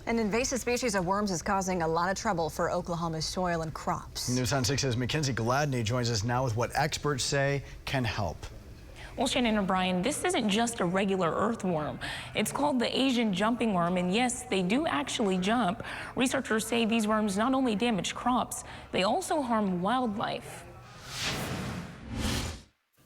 An invasive species of worms is causing a lot of trouble for Oklahoma's soil and crops. News on 6's Mackenzie Gladney joins us now with what experts say can help. Well, Shannon and Brian, this isn't just a regular earthworm. It's called the Asian jumping worm, and yes, they do actually jump. Researchers say these worms not only damage crops, they also harm wildlife.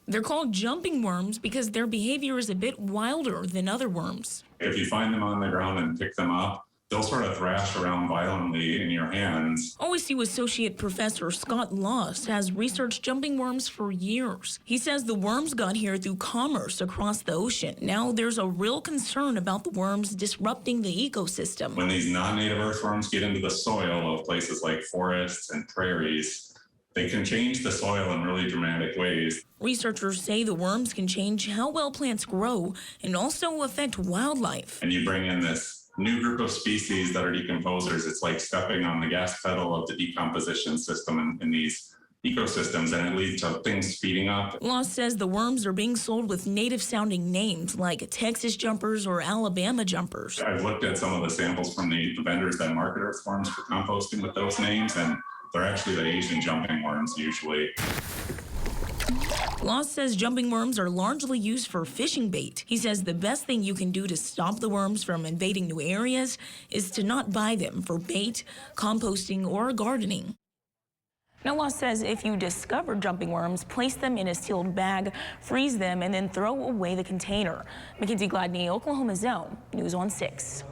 They're called jumping worms because their behavior is a bit wilder than other worms. If you find them on the ground and pick them up, they'll sort of thrash around violently in your hands. OSU Associate Professor Scott Loss has researched jumping worms for years. He says the worms got here through commerce across the ocean. Now there's a real concern about the worms disrupting the ecosystem. When these non-native earthworms get into the soil of places like forests and prairies, they can change the soil in really dramatic ways. Researchers say the worms can change how well plants grow and also affect wildlife. And you bring in this new group of species that are decomposers. It's like stepping on the gas pedal of the decomposition system in these ecosystems, and it leads to things speeding up. Loss says the worms are being sold with native-sounding names like Texas jumpers or Alabama jumpers. I've looked at some of the samples from the vendors that market earthworms for composting with those names, and they're actually the Asian jumping worms usually. Loss says jumping worms are largely used for fishing bait. He says the best thing you can do to stop the worms from invading new areas is to not buy them for bait, composting, or gardening. Now, Loss says if you discover jumping worms, place them in a sealed bag, freeze them, and then throw away the container. Mackenzie Gladney, Oklahoma Zone, News on 6.